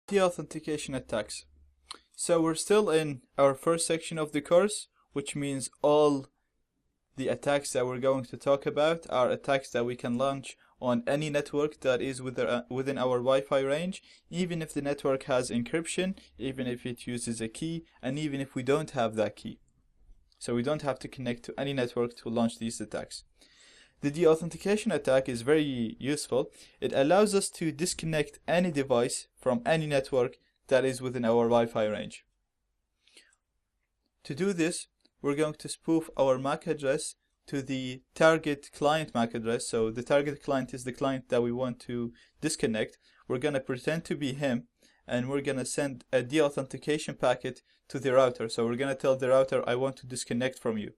Deauthentication attacks. So we're still in our first section of the course, which means all the attacks that we're going to talk about are attacks that we can launch on any network that is within our Wi-Fi range, even if the network has encryption, even if it uses a key, and even if we don't have that key. So we don't have to connect to any network to launch these attacks. The deauthentication attack is very useful. It allows us to disconnect any device from any network that is within our Wi-Fi range. To do this, we're going to spoof our MAC address to the target client MAC address. So the target client is the client that we want to disconnect. We're going to pretend to be him, and we're going to send a deauthentication packet to the router. So we're going to tell the router, I want to disconnect from you.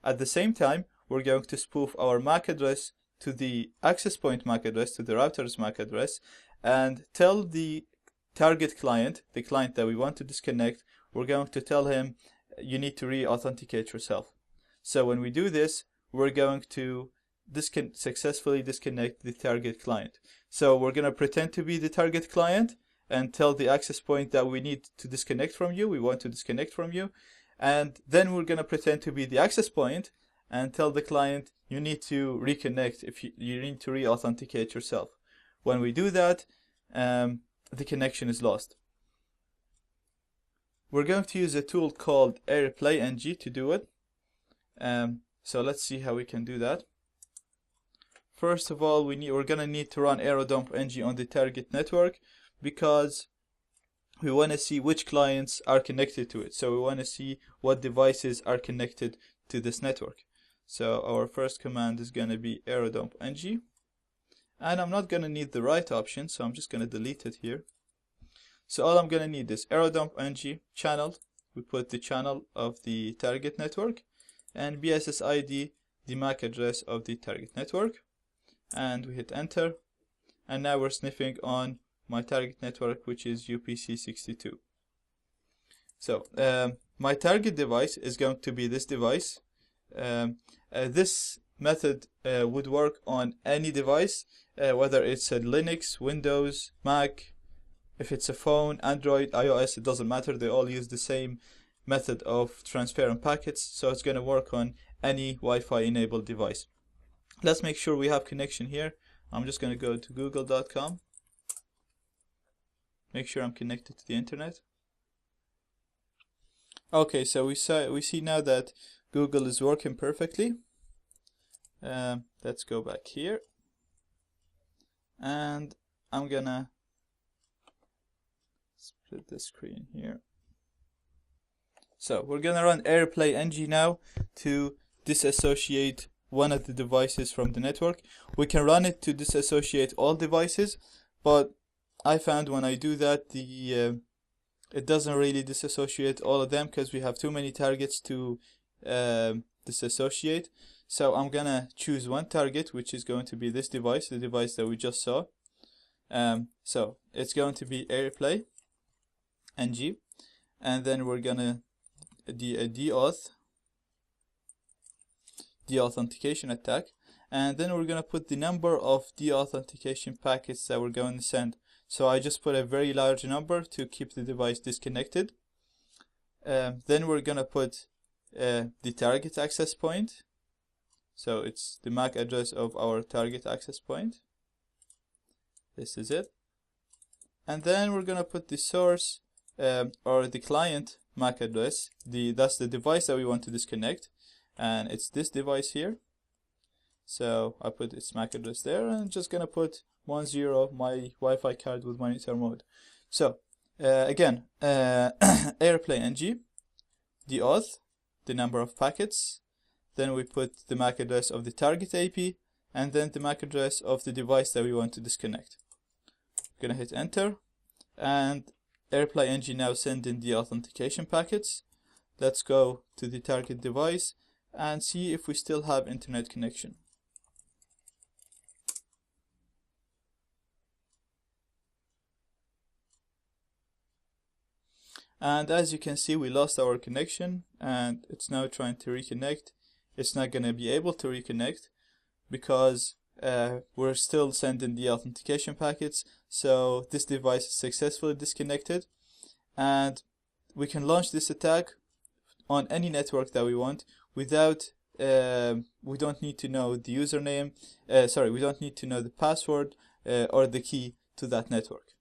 At the same time, we're going to spoof our MAC address to the access point MAC address, to the router's MAC address, and tell the target client, the client that we want to disconnect, we're going to tell him, you need to re-authenticate yourself. So when we do this, we're going to successfully disconnect the target client. So we're going to pretend to be the target client and tell the access point that we need to disconnect from you, we want to disconnect from you. And then we're going to pretend to be the access point and tell the client, you need to reconnect, if you need to re-authenticate yourself. When we do that, the connection is lost. We're going to use a tool called AirPlayNG to do it. So let's see how we can do that. First of all, we're going to need to run AeroDumpNG on the target network because we want to see which clients are connected to it. So we want to see what devices are connected to this network. So our first command is going to be AeroDumpNG. And I'm not going to need the right option, so I'm just going to delete it here. So all I'm going to need is AeroDumpNG channel. We put the channel of the target network, and BSSID, the MAC address of the target network. And we hit enter. And now we're sniffing on my target network, which is UPC62. So my target device is going to be this device. This method would work on any device, whether it's a Linux, Windows, Mac, if it's a phone, Android, iOS, it doesn't matter. They all use the same method of transferring packets, so it's going to work on any Wi-Fi enabled device. Let's make sure we have connection here. I'm just going to go to google.com. Make sure I'm connected to the internet. Okay, so we see now that Google is working perfectly. Let's go back here, and I'm gonna split the screen here. So we're gonna run AirPlayNG now to disassociate one of the devices from the network. We can run it to disassociate all devices, but I found when I do that, it doesn't really disassociate all of them because we have too many targets to disassociate. So I'm gonna choose one target, which is going to be this device, the device that we just saw. So it's going to be AirPlayNG, and then we're gonna deauthentication attack, and then we're gonna put the number of deauthentication packets that we're going to send. So I just put a very large number to keep the device disconnected. Then we're gonna put the target access point. So it's the MAC address of our target access point. This is it. And then we're gonna put the source or the client MAC address. That's the device that we want to disconnect, and it's this device here. So I put its MAC address there, and I'm just gonna put 10, my Wi-Fi card with monitor mode. So again, AirPlayNG, deauth, the number of packets, then we put the MAC address of the target AP, and then the MAC address of the device that we want to disconnect. I'm gonna hit enter, and AirPlayNG now send in the authentication packets. Let's go to the target device and see if we still have internet connection. And as you can see, we lost our connection, and it's now trying to reconnect. It's not going to be able to reconnect because we're still sending the authentication packets, so this device is successfully disconnected, and we can launch this attack on any network that we want without we don't need to know the username, we don't need to know the password or the key to that network.